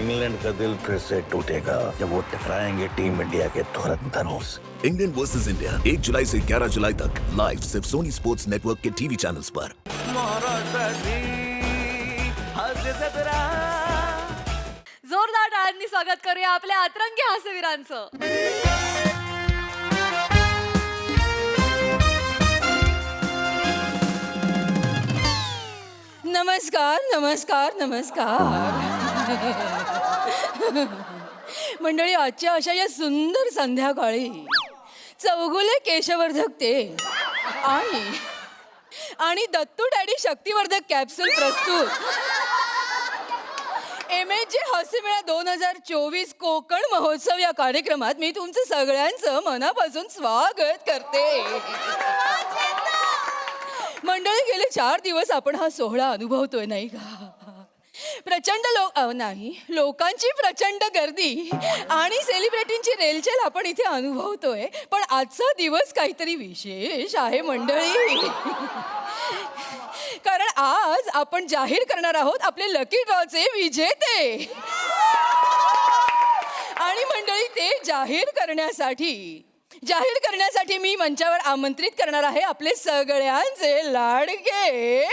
England का दिल फिर से टूटेगा जब वो टकराएंगे टीम इंडिया के धुरंधरों से। इंग्लैंड वर्सेस इंडिया 1 जुलाई से 11 जुलाई तक लाइव सिर्फ सोनी स्पोर्ट्स नेटवर्क के टीवी चैनल्स पर। जोरदार टाळ्यांनी स्वागत करूया आपल्या अतरंगी हास्यवीरांचं. नमस्कार नमस्कार नमस्कार मंडळी, आजच्या अशा या सुंदर संध्याकाळी चौगुले केशवर्धक तेल आणि दत्तू डॅडी शक्तिवर्धक कॅप्सूल प्रस्तुत MHJ हास्यमेळा 2024 कोकण महोत्सव या कार्यक्रमात मी तुमचं सगळ्यांचं मनापासून स्वागत करते. मंडळी, गेले 4 दिवस आपण हा सोहळा अनुभवतोय नाही का? प्रचंड लोकांची प्रचंड गर्दी आणि सेलिब्रिटींची रेलचेल आपण इथे अनुभवतोय. पण आजचा दिवस काहीतरी विशेष आहे मंडळी, कारण आज आपण जाहीर करणार आहोत आपले लकी ड्रॉचे विजेते. आणि मंडळी, ते जाहीर करण्यासाठी मी मंचावर आमंत्रित करणार आहे आपले सगळ्यांचे लाडके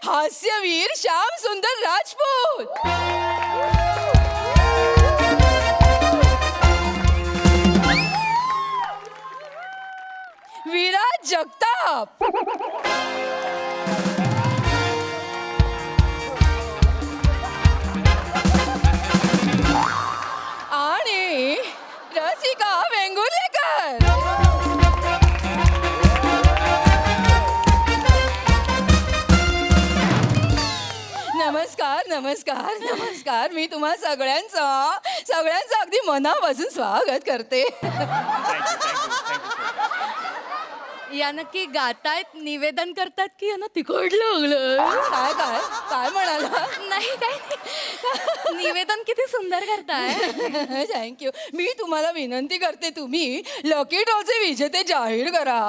हास्यवीर श्याम सुंदर राजपूत. विराज जगताप, आणि रसिका वेंगुर्लेकर. नमस्कार नमस्कार नमस्कार. मी तुम्हा सगळ्यांचं अगदी मनापासून स्वागत करते. या नक्की गातायत, निवेदन करतात की यांना तिखट लागलं? काय काय काय म्हणाला? नाही काय, निवेदन किती सुंदर करताय. थँक्यू. मी तुम्हाला विनंती करते, तुम्ही लकी ड्रॉचे विजेते जाहीर करा.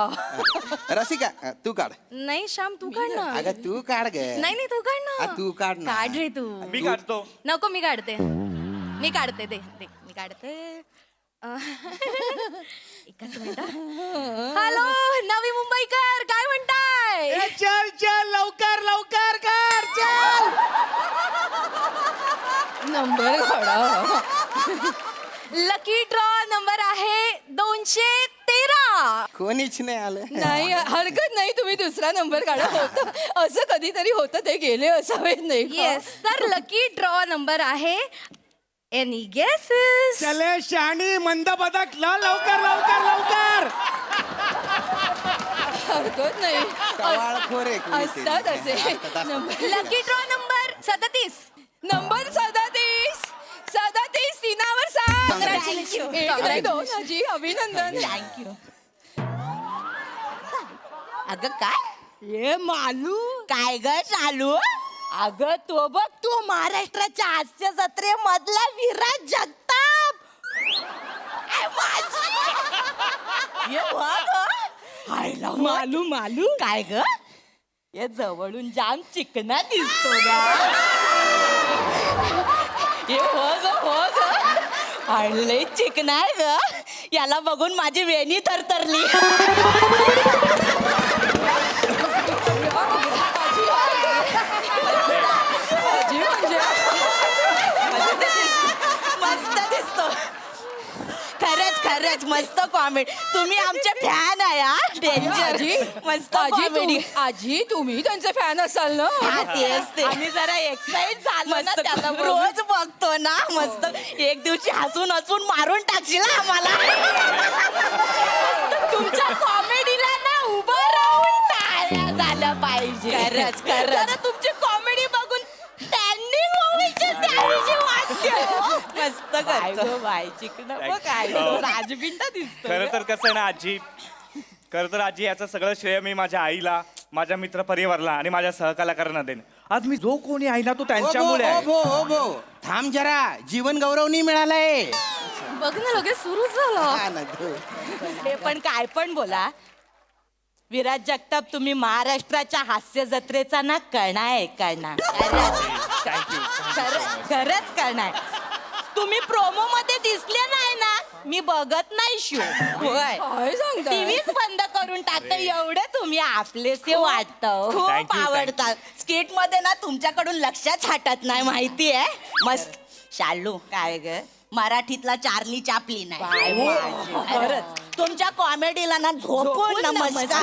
रसिका, तू काढ. नाही श्याम, तू काढ ना. अगं तू काढ ग. नाही तू काढ ना. तू काढ ना. काढ रे तू. मी काढतो. नको, मी काढते. दे मी काढते. एकच मिनिट. हॅलो नवी मुंबईकर, काय म्हणताय? चल चल लवकर लवकर कर, चल. नंबर काढा. लकी ड्रॉ नंबर आहे 213. कोणीच नाही आलं. नाही, हरकत नाही, तुम्ही दुसरा नंबर काढा. होतं असं कधीतरी होतं, ते गेले असावेत नाही का? येस, तर लकी ड्रॉ नंबर आहे एनी गेसेस? चले शाणी मंद बदक, लवकर लवकर लवकर. हरकत नाही, टवाळखोर आहे कोणी ते. असतात असे number. Lucky draw number 37. Number 37 तीनावर 7. Congratulations. एक नाही, 2 आजी, अभिनंदन. थँक्यू. अगं काय ये मालू, काय ग चालू? अगं तो बघ, तू महाराष्ट्राच्या हास्य जत्रेमधला विराज जगताप. ये हायला मालू मालू, काय ग ये जवळून जाम चिकना दिसतो ना. ये हो ग, हायले चिकना आहे ग. याला बघून माझी वेणी थरथरली. मस्त दिसतो. खरंच मस्त कॉमेडी. तुम्ही आमचे फॅन आहे हा. डेंजर. मस्त कॉमेडी. आजी, तुम्ही त्यांचे फॅन असाल ना? तेच ते. आम्ही जरा एक्साइट झालो ना त्याला. रोज बघतो ना. मस्त एक दिवशी हसून मारून टाकशील आम्हाला. तुमच्या कॉमेडीला ना उभं राहून टाळ्या झाल्या पाहिजे. खरंच तुमची कॉमेडी बघून स्टँडिंग ओव्हेशन द्यायची वाटते. मस्त करतो बाय चिकन. काय राजबिंडा दिसतो. खरं तर कसं आहे ना आजी, याचं सगळं श्रेय मी माझ्या आईला, माझ्या मित्र परिवाराला आणि माझ्या सहकलाकारांना देईन. आज मी जो कोणी आहे ना तो त्यांच्यामुळे आहे. थांब जरा, जीवन गौरव नाही मिळालाय. बघ ना, लगेच सुरू झालं. हा ना, तू. हे पण काय पण बोला, विराज जगताप, तुम्ही महाराष्ट्राच्या हास्य जत्रेचा ना कणा आहे, कणा. खरंच कणा आहे. तुम्ही प्रोमो मध्ये दिसले नाही ना, मी बघत नाही शो. होय, काय सांगता टीव्हीच बंद करून टाकते. एवढे तुम्ही आपलेसे वाटत. खूप Thank you. आवडतात. स्किट मध्ये ना तुमच्याकडून लक्षच हटत नाही, माहितीये. मस्त. शालू काय ग, मराठीतला चार्ली चापलीन आहे. खरंच तुमच्या कॉमेडीला ना झोपून नमस्कार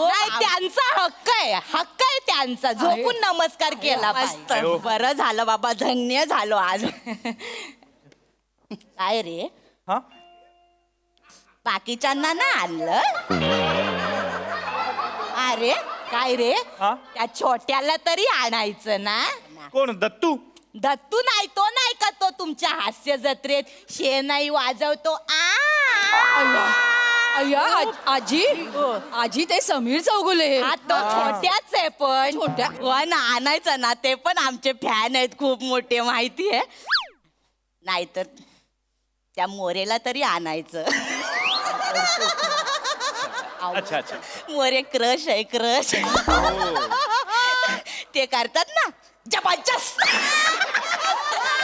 नाही, त्यांचा हक्क आहे त्यांचा. झोपून नमस्कार केला पाहिजे. बरं झालं बाबा, धन्य झालो आज. काय रे, हा बाकीच्यांना ना आणलं? अरे काय रे, हा? त्या छोट्याला तरी आणायचं ना. कोण दत्तू? दत्तू नाही, तो नाही का तो तुमच्या हास्य जत्रेत शेणाई वाजवतो. अय्या आजी आजी ते समीर चौगुले. हा तो छोट्याच आहे, पण छोट्या? हो ना, आणायचं ना. ते पण आमचे फॅन आहेत खूप मोठे, माहितीये. नाहीतर त्या मोरेला तरी आणायचं. अच्छा अच्छा. मोरे क्रश आहे, क्रश. ते करतात ना जबरदस्त.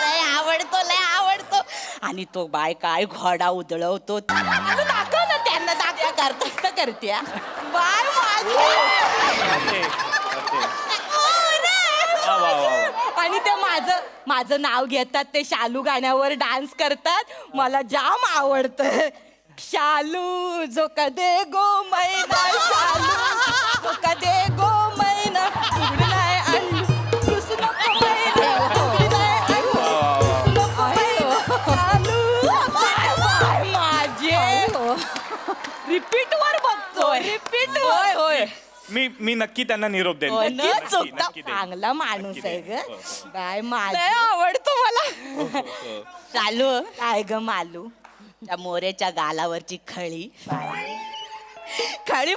लय आवडतो, लय आवडतो. आणि तो बाय काय घोडा उधळवतो. दाखव ना त्यांना, दाखव. करतच करते बाय करते, करते. वा, वा, वा. आणि ते माझं नाव घेतात, ते शालू गाण्यावर डान्स करतात. मला जाम आवडतं. शालू जो कदे गो मैना, शालू जो कदे गो मैना, उघडलाय अंडू, रुसू नको मैना, उघडलाय अंडू, रुसू नको मैना, शालू. बाय बाय माझे. रिपीट वर बघतो, रिपीट वर. होय मी नक्की त्यांना निरोप देईन. नक्कीच चुकता. नक्की देईन. चांगला माणूस आहे ग. हो, बाय माझे आवडतो मला. चालू काय ग मालू, त्या मोरेच्या गालावरची खळी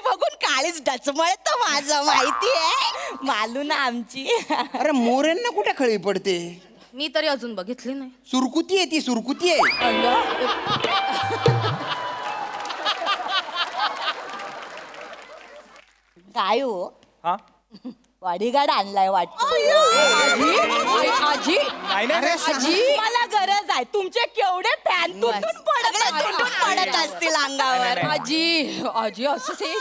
बघून काळीच डचमळत माझं, माहितीये. मालू ना आमची. अरे मोऱ्यांना कुठे खळी पडते? मी तरी अजून बघितली नाही. सुरकुती आहे ती, सुरकुती आहे. काय हो, हा? बॉडीगार्ड आणलाय वाटतं. आजी नाही नाही, नाही. आजी मला गरज आहे. तुमचे केवढे फॅन तुटून पडत असतील अंगावर. आजी आजी असं ते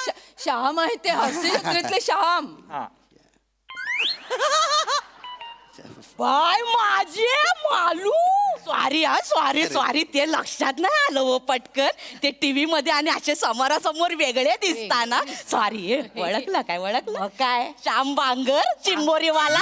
श्याम आहे, ते हास्य जत्रेतले श्याम. हा. बाय माझे मालू. सॉरी ते लक्षात नाही आलं हो पटकन. ते टीव्ही मध्ये आणि असे समोरासमोर वेगळे दिसताना. सॉरी. ओळखलं काय, ओळखलं काय? श्याम बांगर, चिंबोरीवाला.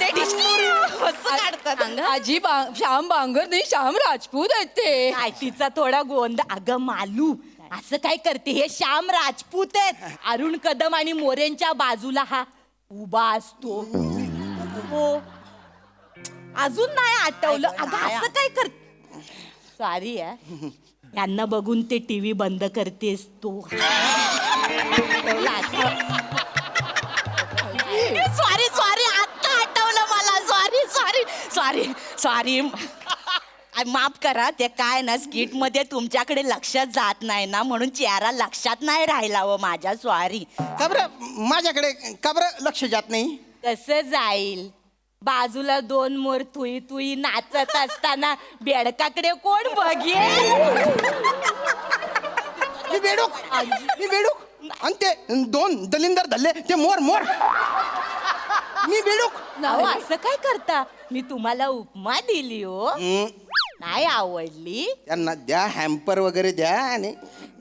ते डिस्टोरी कसं काढतात. आजी श्याम बांगर नाही, श्याम राजपूत आहेत ते. काय तिचा थोडा गोंध. अगं मालू, असं काय करते, हे श्याम राजपूत आहेत. अरुण कदम आणि मोरेंच्या बाजूला हा उभा असतो. हो, अजून नाही आठवलं. अगं असं काय कर. सॉरी यांना बघून ते टीव्ही बंद करतेस तू. सॉरी आता आठवलं मला. सॉरी माफ करा. ते काय ना, स्किट मध्ये तुमच्याकडे लक्षात जात नाही ना, म्हणून चेहरा लक्षात नाही राहिला व माझ्या. सॉरी. का बरं माझ्याकडे का बरं लक्ष जात नाही? कसं जाईल, बाजूला दोन मोर तुई तुई नाचत असताना बेडकाकडे कोण बघेल. मी बेडूक आणि ते दोन दलिंदर धल्ले ते मोर. मी बेडूक. अहो, असं काय करता. मी तुम्हाला उपमा दिली हो, नाही आवडली. त्यांना द्या, हॅम्पर वगैरे द्या. आणि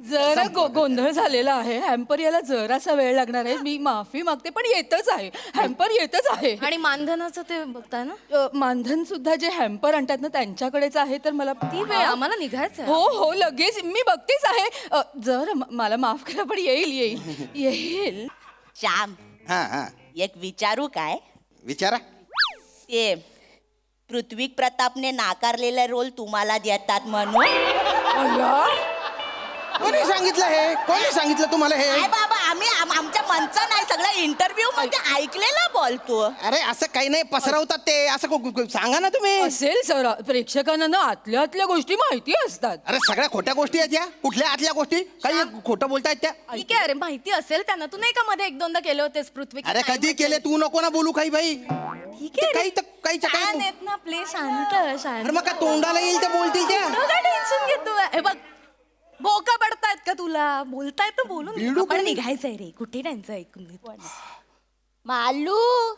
जरा गोंधळ झालेला आहे. हॅम्पर यायला जरासा वेळ लागणार आहे. मी माफी मागते, पण येतच आहे. हॅम्पर येतच आहे. आणि मानधनाचं ते बघताय ना. मानधन सुद्धा जे हॅम्पर आणतात ना त्यांच्याकडेच आहे. तर मला ती वेळ आम्हाला निघायचं आहे. हो लगेच मी बघतेच आहे. जर मला माफ करा, पण येईल. श्याम, हा एक विचारू काय? विचारा. ते पृथ्वी प्रतापने नाकारलेला रोल तुम्हाला देतात म्हणून. कोणी सांगितलं हे? कोणी सांगितलं तुम्हाला हे? काय बाबा, आम्ही आमच्या मनचं नाही, सगळं इंटरव्ह्यू मध्ये ऐकलेलं बोलतो. अरे असं काही नाही, पसरवतात ते असं सांगा ना तुम्ही. असेल सर, प्रेक्षकांना ना आतल्या आतल्या गोष्टी माहिती असतात. अरे सगळ्या खोट्या गोष्टी आहेत या. कुठल्या आतल्या गोष्टी? काही खोटं बोलतायत त्या. ठीक आहे, अरे माहिती असेल त्यांना. तू नाही का मध्ये एक दोनदा केले होतेस पृथ्वी? अरे कधी केले? तू नको ना बोलू काही बाई. ठीक आहे काही रे. तर काही छान काही. आहेत ना प्ले, शांत अरे शांत. मग काय तोंडाला येईल ते बोलतील त्या. काय टेन्शन घेतो? हे बघ, भोका पडतायत का तुला? बोलतायत तर बोलून घे. बिडू आपण कोणी? निघायचंय रे. कुठे त्यांचं ऐकून घेतो? मालू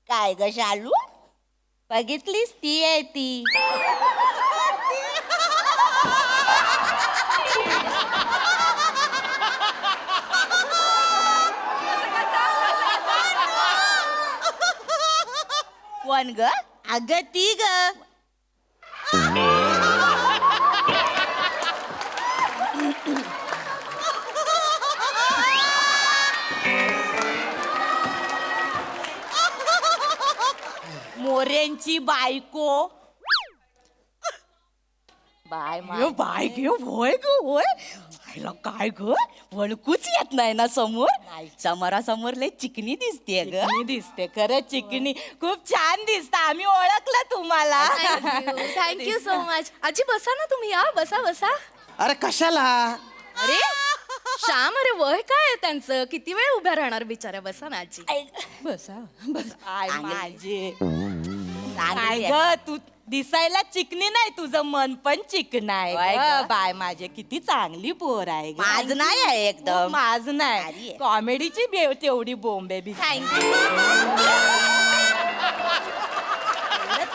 काय ग शालू, बघितलीस ती आहे ती. कोण ग? अगं ती ग. मोऱ्यांची बायको. बाय बाय ग, होय ग होय. आईला काय ग, वळकूच येत नाही ना समोर. समोरासमोर लय चिकनी दिसते ग. दिसते खरं चिकनी, खूप छान दिसत. आम्ही ओळखलं तुम्हाला. Thank you so much. आजी बसा ना तुम्ही. या बसा बसा. अरे कशाला? अरे श्याम, अरे वय काय आहे त्यांचं? किती वेळ उभ्या राहणार बिचाऱ्या? बसा ना आजी. बसा बसा. आय माझे काय ग, तू दिसायला चिकनी नाही, तुझं मन पण चिकन आहे. बाय माझे किती चांगली पोर आहे. माझ नाही आहे एकदम. माझ नाही, कॉमेडीची तेवढी बोंबे बी. थँक्यू.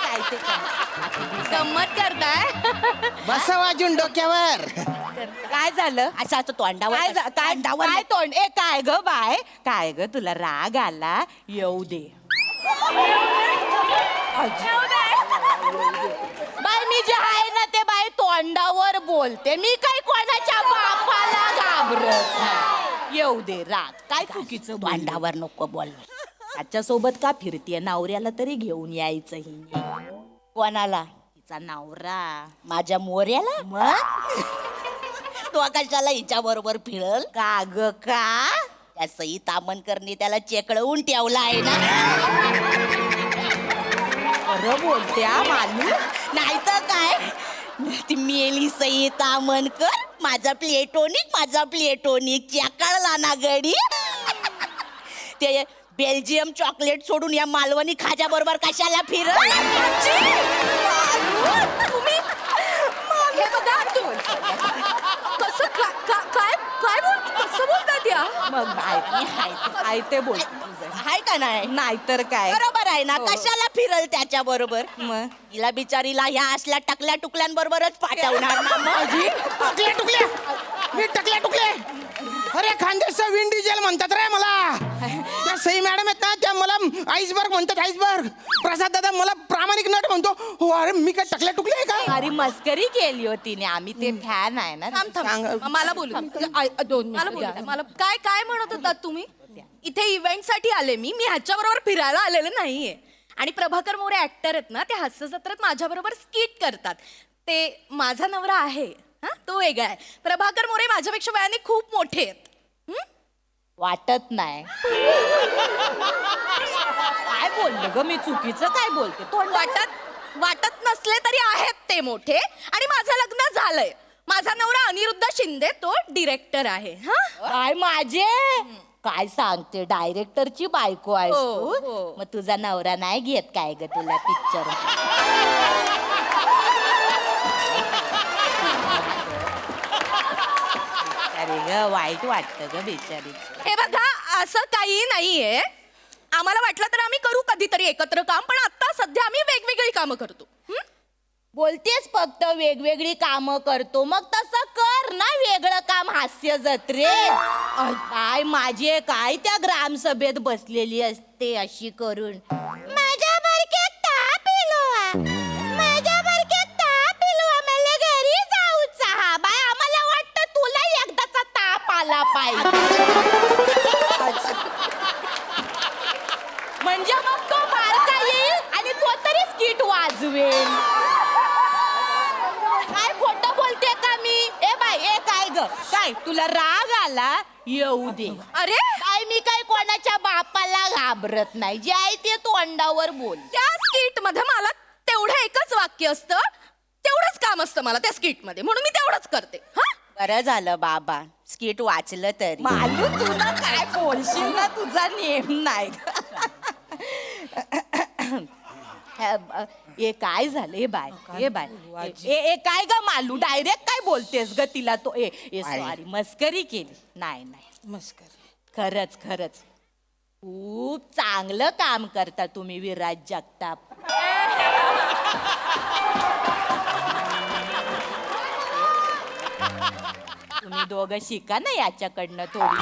काय ते गंमत करताय? बसा वाजून डोक्यावर. काय झालं? असं असं तोंडावर काय तोंड? ए काय ग बाय, काय ग तुला राग आला? येऊ दे बाय. मी जे आहे ना ते बाय तोंडावर बोलते. मी काही कोणाच्या बापाला घाबरत नाही. येऊ दे राग. काय चुकीचं तोंडावर नको बोल. त्याच्या सोबत का फिरतीये? नवऱ्याला तरी घेऊन यायचं ही. कोणाला? तिचा नवरा. माझ्या मोऱ्याला? मग तो कशाला हिच्या बरोबर फिरल? का ग का? त्या सई तामणकरने त्याला चेकळवून ठेवला आहे ना. खरं बोलते मालू, नाही तर काय. ती मेली सई तामणकर. माझा प्लेटोनिक चेकळला ना गडी. ते बेल्जियम चॉकलेट सोडून या मालवणी खाजा बरोबर कशाला फिरल? हे बघा तू. कसं काय काय कसं बोलतात या? मग आहे ते बोल. आहे का नाही? नाहीतर काय. बरोबर आहे ना. कशाला फिरल त्याच्या बरोबर? मग तिला बिचारीला ह्या असल्या टकल्या टुकल्यांबरोबरच पाठवणार ना. टकल्या टुकल्या, मी टकल्या टुकले. अरे खानदेशचा विंड डिझेल म्हणतात रे मला. त्या सई मॅडम आहेत ना, त्या मला आईसबर्ग म्हणतात. आईसबर्ग. प्रसाद दादा मला प्रामाणिक नट म्हणतो. हो अरे मी काय टकल्या टुकले आहे का? अरे मस्करी केली होती ने. आम्ही ते फॅन आहे ना. थांब. मला बोलू दे. 2 मला बोलू दे. मला काय म्हणत होतात तुम्ही? इथे इव्हेंट साठी आले मी ह्याच्या बरोबर फिरायला आलेले नाहीये. आणि प्रभाकर मोरे ऍक्टर आहेत ना, ते हास्य जत्रेत माझ्या बरोबर स्किट करतात. ते माझा नवरा आहे, हा तो वेगळा आहे. प्रभाकर मोरे माझ्यापेक्षा वयाने खूप मोठे आहेत. वाटत नाही. काय बोललो ग मी? चुकीचं काय बोलते? वाटत नसले तरी आहेत ते मोठे. आणि माझं लग्न झालंय. माझा नवरा अनिरुद्ध शिंदे, तो डिरेक्टर आहे. हा काय माझे काय सांगते? डायरेक्टरची बायको आहेस हो, तू. हो. मग तुझा नवरा नाही घेत काय ग तुला पिक्चर? अरे ग वाईट वाटतं ग बिचारीचं. हे बघा, असं काही नाहीये. आम्हाला वाटलं तर आम्ही करू कधीतरी एकत्र काम, पण आता सध्या आम्ही वेगवेगळी कामं करतो. बोलतेस फक्त वेगवेगळी कामं करतो. मग तसं कर ना वेगळं काम हास्य जत्रेत. काय माझे काय त्या ग्रामसभेत बसलेली असते अशी करून. माझ्या बरक्यात ताप इलवा, माझ्या बरक्यात ताप इलवा, मला घरी जाऊचा. हा बाय, आम्हाला वाटतं तुला एकदाचा ताप आला पाहिजे. म्हणजे मग तो बारका येईल आणि तो तरी स्किट वाजवेल. काय खोटं बोलते का मी? ए बाई, ए काय ग काय तुला राग आला येऊ दे. अरे काय मी काय कोणाच्या बापाला घाबरत नाही, जे आहे ते तोंडावर बोल. त्या स्किट मध्ये मला तेवढं एकच वाक्य असतं, तेवढंच काम असतं मला त्या स्किट मध्ये, म्हणून मी तेवढंच करते. हा बरं झालं बाबा स्किट वाचलं तरी. मालू तुला काय बोलशील ना, तुझा नेम नाही. ए काय झालं ए बाय ए बाय ए काय ग मालू डायरेक्ट काय बोलतेस ग तिला तो ए सॉरी मस्करी केली. नाही नाही मस्कर खरंच खरंच खूप चांगलं काम करता तुम्ही विराज जगताप. तुम्ही दोघं शिका ना याच्याकडनं थोडी.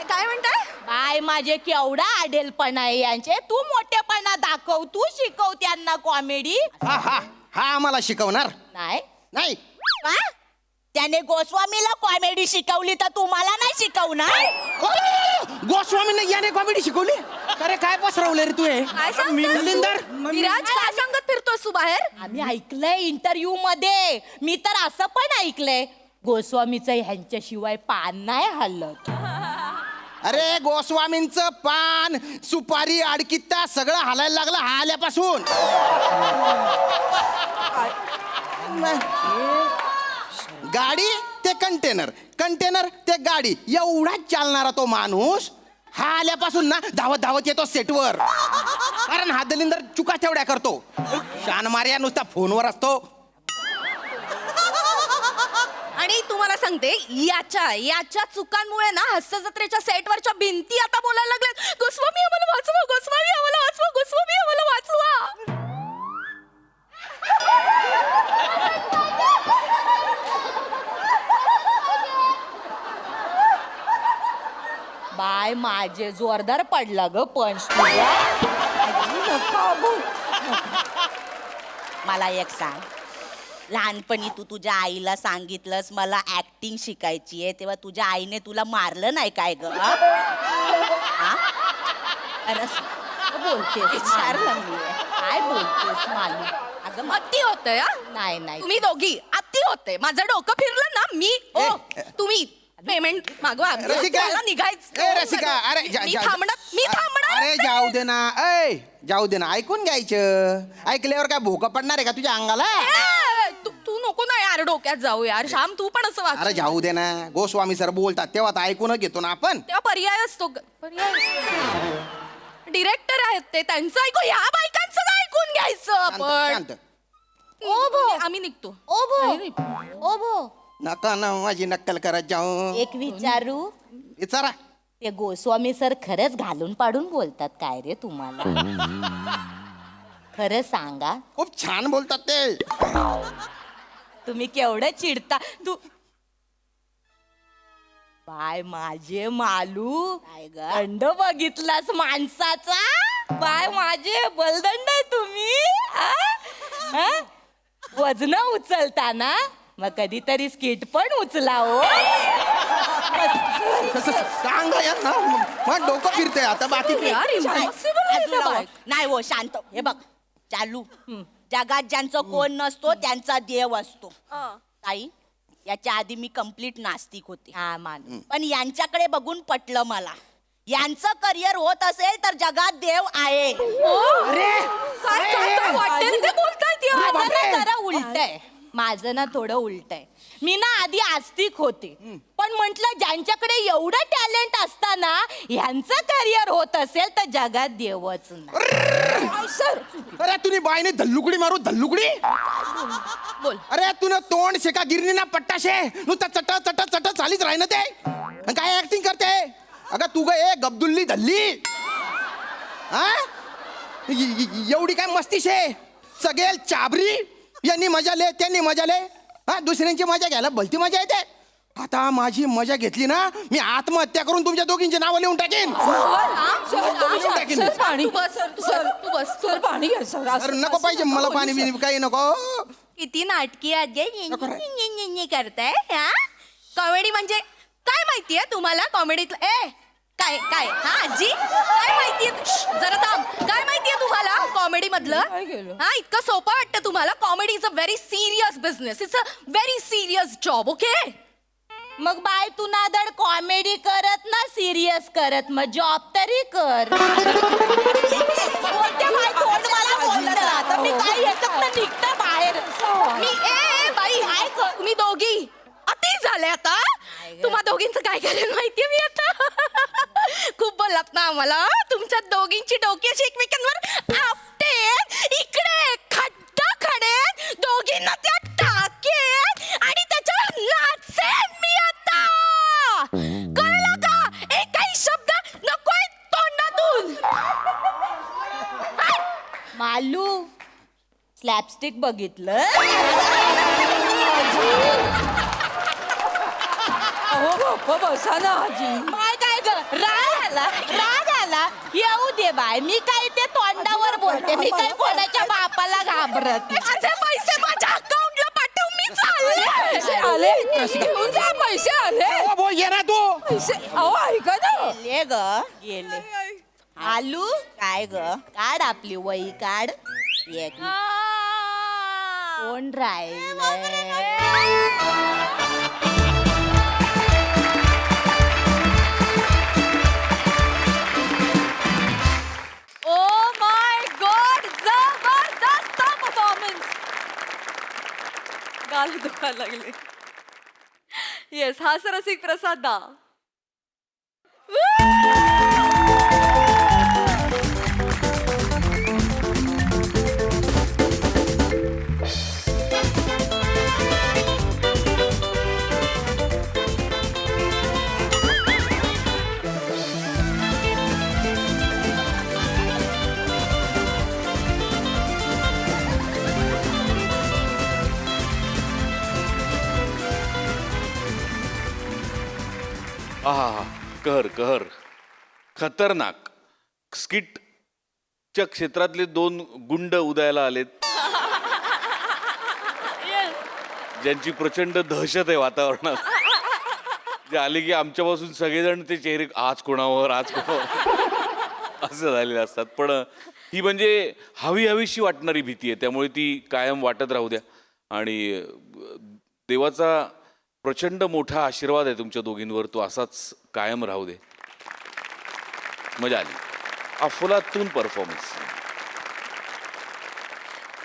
काय म्हणताय? बाय माझे केवढा आडेलपणा आहे यांचे. तू मोठेपणा दाखव, तू शिकव त्यांना कॉमेडी. हा हा हा आम्हाला शिकवणार नाही नाही. का? त्याने गोस्वामीला कॉमेडी शिकवली तर तुम्हाला नाही शिकवणार? गोस्वामीने याने कॉमेडी शिकवली. अरे काय पसरवलं रे तू हे? काय सांगतोस? मिलिंदर विराज काय सांगत फिरतोस तू बाहेर? आम्ही ऐकलंय इंटरव्ह्यू मध्ये. मी तर असं पण ऐकलंय गोस्वामीचं ह्यांच्याशिवाय पान नाही हलत. अरे गोस्वामींचं पान सुपारी अडकित्ता सगळं हालायला लागलं हा आल्यापासून. गाडी ते कंटेनर, कंटेनर ते गाडी, एवढाच चालणारा तो माणूस हा आल्यापासून ना धावत धावत येतो सेटवर. कारण हा दलिंदर चुका तेवढ्या करतो. शान मार्या नुसता फोनवर असतो. आणि तुम्हाला सांगते याच्या चुकांमुळे ना हास्य जत्रेच्या सेटवरच्या भिंती आता बोलायला लागल्यात, गोस्वामी आम्हाला वाचवा, गोस्वामी आम्हाला वाचवा, गोस्वामी आम्हाला वाचवा. बाय माझे जोरदार पडला ग पंच तुझा. मला एक सांग, लहानपणी तू तुझ्या आईला सांगितलंस मला ऍक्टिंग शिकायची आहे, तेव्हा तुझ्या आईने तुला मारलं नाही काय ग? हा? अरे बोलतेस विचारलं मी काय बोलतेस मालू? अगं अति होतंय हा? नाही नाही तुम्ही दोघी अति होते. माझं डोकं फिरलं ना मी तुम्ही पेमेंट मागवा. रसिका मला निघायचं. ए रसिका अरे मी थांबणार. अरे जाऊ दे ना. ऐ जाऊ दे ना, ऐकून घ्यायचं. ऐकल्यावर काय भोका पडणार आहे का तुझ्या अंगाला? तू नको ना यार डोक्यात जाऊ यार. श्याम तू पण असं वाग. अरे जाऊ दे ना, गोस्वामी सर बोलतात तेव्हा तर ऐकून घेतो ना आपण. तेव्हा पर्याय असतो. डिरेक्टर आहेत ते, त्यांचं ऐकू. ह्या बायकांचं काय ऐकून घ्यायचं आपण? शांत. आम्ही निघतो. ओभो नका ना माझी नक्कल करत जाऊ. एक विचारू, विचारा. ते गोस्वामी सर खरंच घालून पाडून बोलतात काय रे तुम्हाला? खरं सांगा, खूप छान बोलतात ते. तुम्ही केवढं चिडता. तू बाय माझे मालू दंड बघितलास माणसाचा? बाय माझे बलदंड आहे तुम्ही. वजन उचलताना मग कधीतरी स्किट पण उचला हो. सांग यांना, मग डोकं फिरतंय आता. बाकी यार impossible आहे त्या बायका. नाही हो शांत. हे बघ चालू, जगात ज्यांचं कोण नसतो त्यांचा देव असतो. ताई याच्या आधी मी कंप्लीट नास्तिक होते. पण यांच्याकडे बघून पटलं मला, यांचं करिअर होत असेल तर जगात देव आहे. काय वाटेल ते बोलतायत यार. माझं ना जरा उलट आहे. माझं ना थोडं उलट आहे. मी ना आधी आस्तिक होते, पण म्हंटल ज्यांच्याकडे एवढं टॅलेंट असताना ह्यांचं करिअर होत असेल तर जगात देवच नाही. सर अरे तुम्ही बाईने धल्लुकडी मारू धल्लुकडी. बोल. अरे तुला तोंड शेका गिरणी ना पट्टा शे नुसतं चट चट चट चालीच राही ना ते. आणि काय ऍक्टिंग करते? अगं तू ग ए गब्दुल्ली धल्ली. हा एवढी काय मस्ती शे? सगळे चाबरी, यांनी मजा ले त्यांनी मजा ले. हा दुसऱ्यांची मजा घ्यायला भलती मजा येते. आता माझी मजा घेतली ना, मी आत्महत्या करून तुमच्या दोघींची नावं लिहून टाकेन. सर पाणी. तू बस. सर पाणी घ्या सर. अरे नको पाहिजे मला पाणी बिनी काही नको. किती नाटकी आजी करताय. हा कॉमेडी म्हणजे काय माहितीये तुम्हाला? कॉमेडीतलं काय काय हा आजी काय माहितीये? जरा थांब. काय माहितीये तुम्हाला? तुम्हाला कॉमेडी मधलं काय केलं? हा इतकं सोपं वाटतं तुम्हाला comedy is a very serious business it's a very serious job okay मग बाय तू ना धड कॉमेडी करत ना सिरियस करत मग जॉब तरी कर बोलते बाई, तोंड मला बोलत राहतं. मी काय याच्यातनं निघतं बाहेर मी ए बाई तुम्ही दोघी अति झाले आता तुम्हा दोघींचं काय करेल माहितीये मी आता खूप बोललात ना आम्हाला तुमच्या दोघींची डोकी अशी एकमेकांवर आपटे इकडे खड्डा खडे दोघींना त्या टाकेन आणि त्याच्यावर नाचेन मी आता कळलं का एकही शब्द नकोय तोंडातून मालू स्लॅपस्टिक बघितलं अहो गप्प बसा ना आजी. बाय काय ग राग आला येऊ दे बाय मी काय ते तोंडावर बोलते मी काय कोणाच्या बापाला घाबरत नाही. माझे पैसे माझ्या अकाउंटला पाठव मी चालले पैसे आले घेऊन जा पैसे आले ओ बो ये ना तू पैसे अहो ऐका ना गेले ग गेले आलू काय ग काढ आपली वही काढ एक कोण राहिलंय ओ माय गॉड जबरदस्त परफॉर्मन्स गाल दुखायला लागले येस हास्यरसिक प्रसाद दा आहा कहर कहर खतरनाक स्किटच्या क्षेत्रातले 2 गुंड उदयाला आलेत ज्यांची प्रचंड दहशत आहे वातावरणात जे आले की आमच्यापासून सगळेजण ते चेहरे आज कोणावर असं झालेले असतात पण ही म्हणजे हवीशी वाटणारी भीती आहे त्यामुळे ती कायम वाटत राहू द्या आणि देवाचा प्रचंड मोठा आशीर्वाद आहे तुमच्या दोघींवर तो असाच कायम राहू दे मजा आली अफलातून परफॉर्मन्स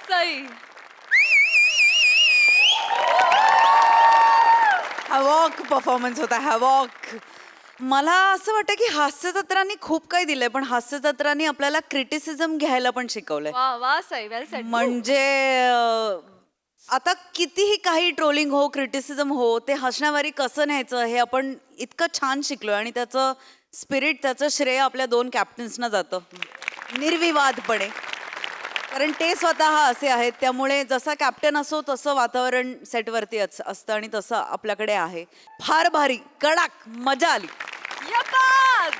सई हॅवॉक परफॉर्मन्स होता हॅवॉक मला असं वाटतं की हास्यजत्रांनी खूप काही दिलंय पण हास्यजत्रांनी आपल्याला क्रिटिसिझम घ्यायला पण शिकवलंय वा वा सई वेल सेड म्हणजे आता कितीही काही ट्रोलिंग हो क्रिटिसिझम हो ते हसण्यावारी कसं न्यायचं हे आपण इतकं छान शिकलोय आणि त्याचं स्पिरिट त्याचं श्रेय आपल्या 2 कॅप्टन्सना जातं निर्विवादपणे कारण ते स्वतः असे आहेत त्यामुळे जसा कॅप्टन असो तसं वातावरण सेटवरती असतं आणि तसं आपल्याकडे आहे फार भारी कडाक मजा आली यपात